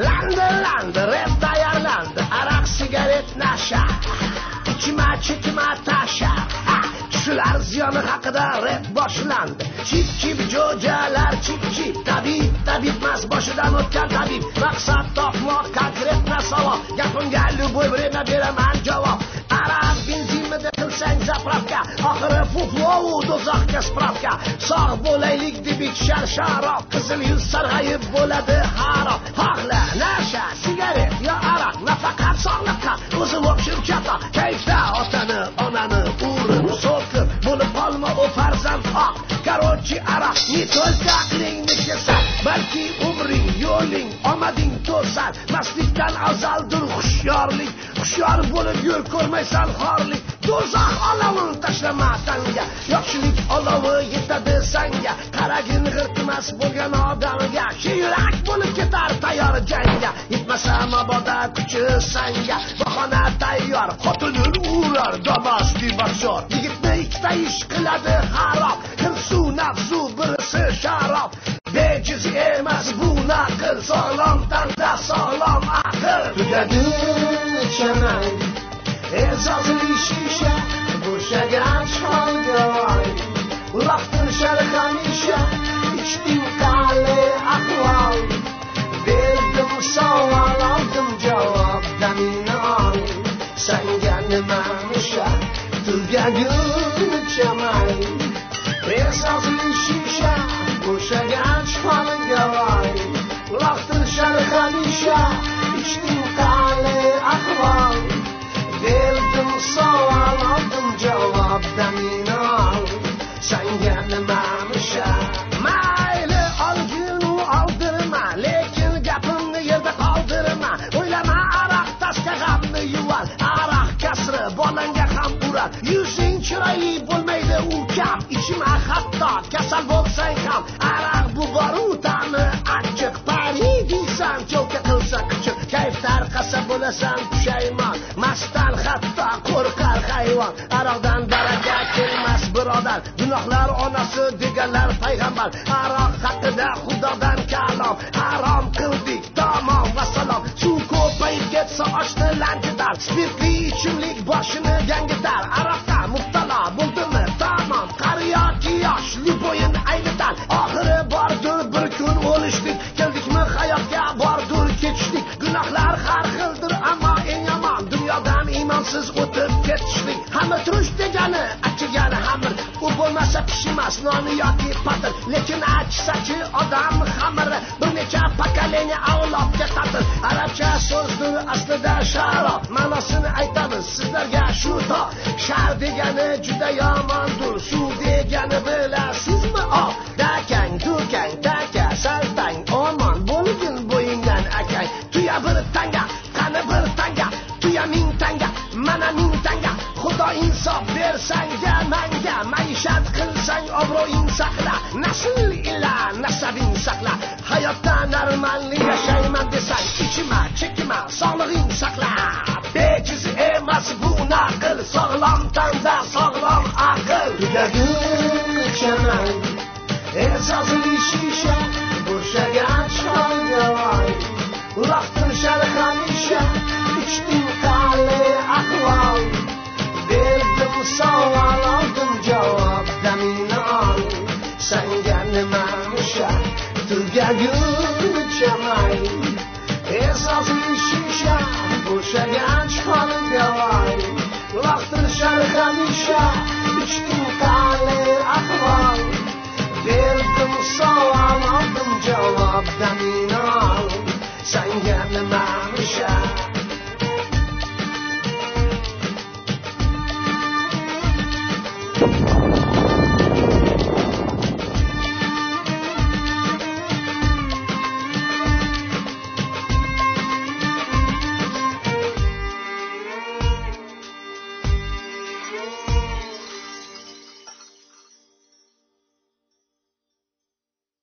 Landi, rap tayyorlandi, araq, sigaret, nasha. Ichma, chekma, tasha. Shular ziyoni haqida rap boshlandi. Chip jo'jalar, chip tabibmas boshidan o'tgan tabib. Maqsad topmoq, konkret masala. Gapimga любой время beraman javob. Araq benzinmida qilsang zapravka, oxiri puflovu do'zaxga spravka. Sog' bo'laylik deb ichishar sharob, qizil yuz sarg'ayib bo'ladi harob. Xohla, nasha, sigaret yo araq, nafaqat sog'liqqa, o'zim o'pshim chata. Kayfda otani, onani urin so'kib, bo'lib qolma o farzand oq. Короче, araq не только aqlingni kesar, balki umring, yo'ling, omading to'sar. Mastlikdan afzaldir hushyorlik, hushyor bo'lib yur, ko'rmaysan xorlik. Do'zax olovini tashlama tanga, yo'qchilik olovi yetadi sanga. Qaragin g'irtmas bo'lgan odamga, yurak bo'lib ketar tayyor jangga. Yetmasa mabodo kuchi sanga, bahona tayyor, xotinini urar domasti boksor. Yigitni ikkita ish qiladi harob, hirsu nafsu birisi sharob. Bejiz emas bu naql, sog'lom tanda sog'lom aql. Tugadi chanay, esosli shisha, bo'shagan cholga voy. Uloqtirishar hamisha, ichding qali ahvol. Berdim savol, oldim javob, damini ol. Sanga nima musha, tugagunicha may. Esosli shisha, bo'shagan cholga voy. Uloqtirishar hamisha, ichding qali ahvol. Berdim savol, oldim javob, damini ol. Sanga nima musha? Mayli olginu oldirma, lekin gapimni yerda qoldirma. O'ylama, araq tasga g'amni yuvar, araq kasri bolangga ham urar. Yuzing chiroyli bo'lmaydi u kam, ichma hatto kasal bo'lsang ham. Araq bu boru ta'mi achchiq, pari deysan, cho'ka qilsa kuchuk. Kayf tarqasa bo'lasan pushaymon, mastdan hatto qo'rqar hayvon. Aroqdan baraka kelmas birodar, gunohlar onasi deganlar payg'ambar. Aroq haqida xudodan kalom, harom qildik tamom vassalom. Suv ko'payib ketsa oshni lanjitar, spirtli ichimlik boshini yangitar. Aroqqa mubtalo bo'ldimi tamom, qari yoki yosh bo'yin aynitar. Oxiri bordir bir kun o'lishdik, keldikmi hayotga bordir ketishdik. Gunohlar har xildir ammo eng yomon, dunyodan iymonsiz o'tib ketishlik. Hamma turish degani achigani xamir, u bo'lmasa pishmas noni yoki patir. Lekin achsachi odam xamiri bir necha pokoleniya avlodga tatir. Arabcha so'zdir aslida sharob, ma'nosini aytamiz sizlarga shu to. Shar degani juda yomondir, suv degani bilasizmi? Dakang, dukang, daka, saltang, omon bo'lgin bo'yingdan akang. Tuya bir tanga, qani bir tanga, tuya ming tanga, mana ming tanga. Xudo insof bersanga manga, maishat qilsang obro'ing saqla, nasl ila nasabing saqla. Hayotda normalni yashayman desang, ichma, chekma, sog'lig'ing saqla. Bejiz emas bu naql, sog'lom tanda sog'lom aql. Tugagunicha may, esosli shisha, bo'shagan cholga voy. Uloqtirishar hamisha, ichding qali ahvol. Berdim savol, oldim javob, damini ol. Sanga nima musha, tugagunicha may. Esosli shisha, bo'shagan cholga voy. Uloqtirishar hamisha, ichding qali